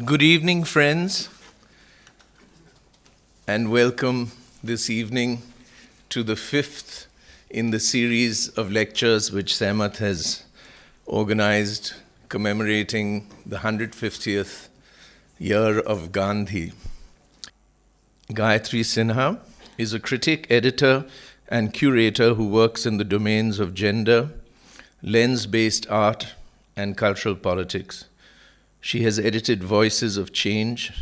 Good evening, friends, and welcome this evening to the fifth in the series of lectures which Sahmat has organized commemorating the 150th year of Gandhi. Gayatri Sinha is a critic, editor, and curator who works in the domains of gender, lens-based art, and cultural politics. She has edited Voices of Change,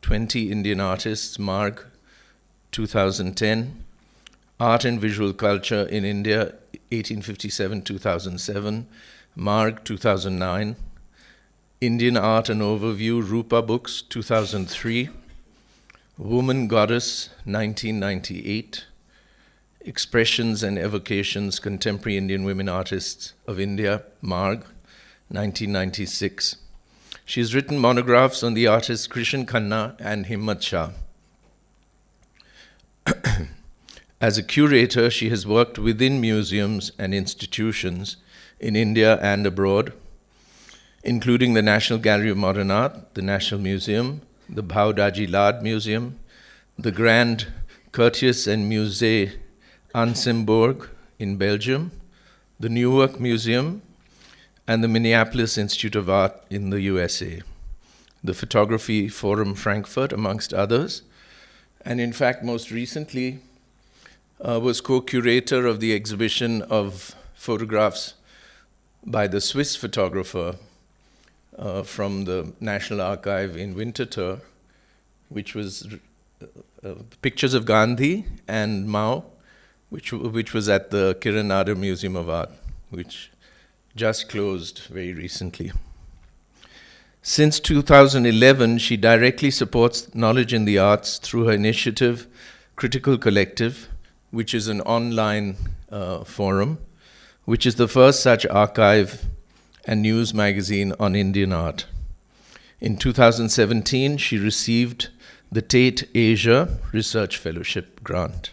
20 Indian Artists, Marg, 2010, Art and Visual Culture in India, 1857-2007, Marg, 2009, Indian Art and Overview, Rupa Books, 2003, Woman Goddess, 1998, Expressions and Evocations, Contemporary Indian Women Artists of India, Marg, 1996. She has written monographs on the artists Krishan Khanna and Himmat Shah. As a curator, she has worked within museums and institutions in India and abroad, including the National Gallery of Modern Art, the National Museum, the Bhaudaji Lad Museum, the Grand Curtius and Musée Ansembourg in Belgium, the Newark Museum, and the Minneapolis Institute of Art in the USA, the Photography Forum Frankfurt, amongst others, and in fact, most recently, was co-curator of the exhibition of photographs by the Swiss photographer from the National Archive in Winterthur, which was pictures of Gandhi and Mao, which was at the Kiran Nader Museum of Art, which just closed very recently. Since 2011, she directly supports knowledge in the arts through her initiative, Critical Collective, which is an online forum, which is the first such archive and news magazine on Indian art. In 2017, she received the Tate Asia Research Fellowship grant.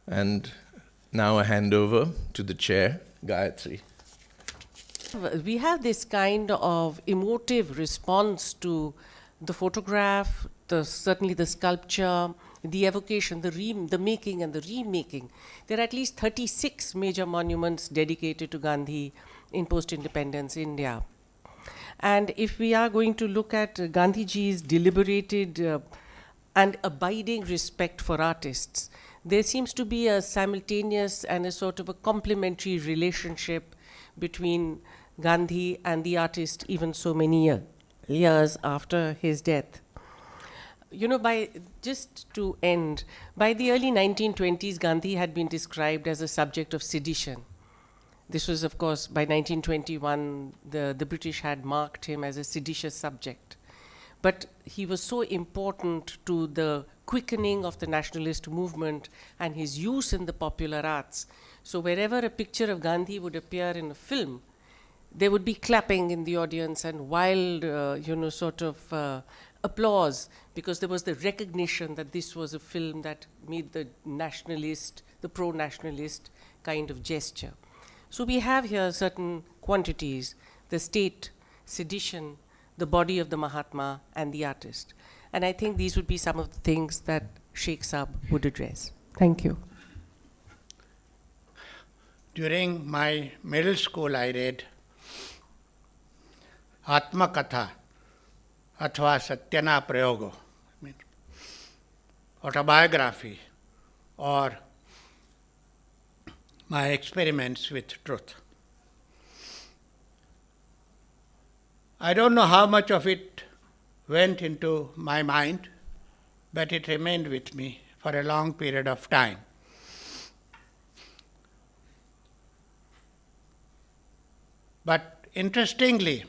And now a handover to the chair, Gayatri. We have this kind of emotive response to the photograph, certainly the sculpture, the evocation, the making and the remaking. There are at least 36 major monuments dedicated to Gandhi in post-independence India. And if we are going to look at Gandhiji's deliberated and abiding respect for artists, there seems to be a simultaneous and a sort of a complementary relationship between Gandhi and the artist even so many years after his death. You know, just to end, by the early 1920s, Gandhi had been described as a subject of sedition. This was, of course, by 1921, the British had marked him as a seditious subject. But he was so important to the quickening of the nationalist movement and his use in the popular arts. So wherever a picture of Gandhi would appear in a film, there would be clapping in the audience and wild, applause, because there was the recognition that this was a film that made the nationalist, the pro-nationalist kind of gesture. So we have here certain quantities: the state, sedition, the body of the Mahatma, and the artist. And I think these would be some of the things that Sheikh Saab would address. Thank you. During my middle school, I read Atma Katha athva Satyana Prayogo, autobiography, or my experiments with truth. I don't know how much of it went into my mind, but it remained with me for a long period of time. But interestingly,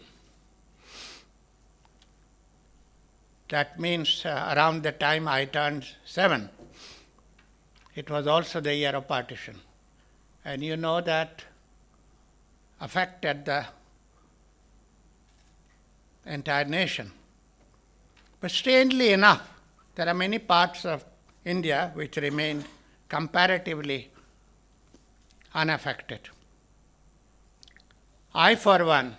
that means around the time I turned 7, it was also the year of partition. And you know that affected the entire nation. But strangely enough, there are many parts of India which remained comparatively unaffected. I, for one,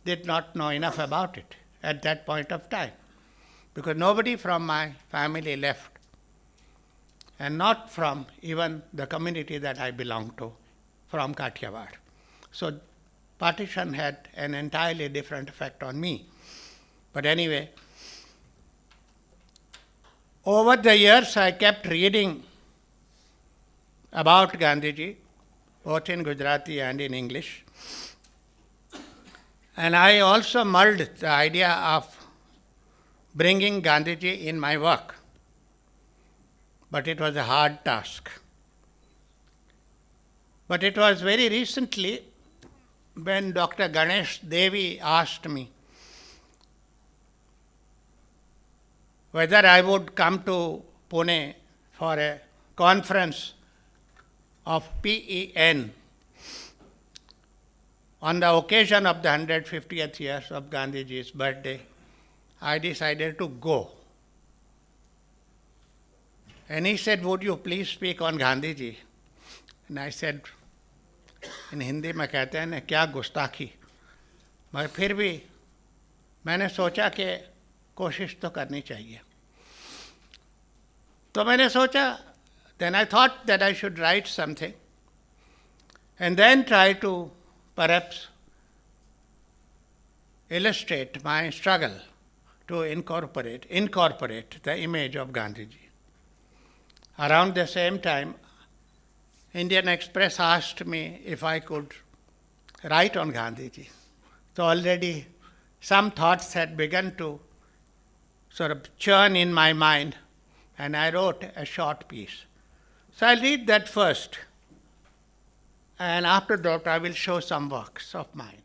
did not know enough about it. at that point of time, because nobody from my family left, and not from even the community that I belong to, from Kathiawar. So partition had an entirely different effect on me. But anyway, over the years I kept reading about Gandhiji, both in Gujarati and in English. And I also mulled the idea of bringing Gandhiji in my work. But it was a hard task. But it was very recently when Dr. Ganesh Devi asked me whether I would come to Pune for a conference of PEN on the occasion of the 150th year of Gandhiji's birthday. I decided to go. And he said, would you please speak on Gandhiji? And I said, in Hindi में कहते हैं ना क्या गुस्ताखी, मगर फिर भी मैंने सोचा कि कोशिश तो करनी चाहिए. तो मैंने सोचा, then I thought that I should write something and then try to perhaps illustrate my struggle to incorporate the image of Gandhiji. Around the same time, Indian Express asked me if I could write on Gandhiji. So already some thoughts had begun to sort of churn in my mind, and I wrote a short piece. So I'll read that first, and after that I will show some works of mine.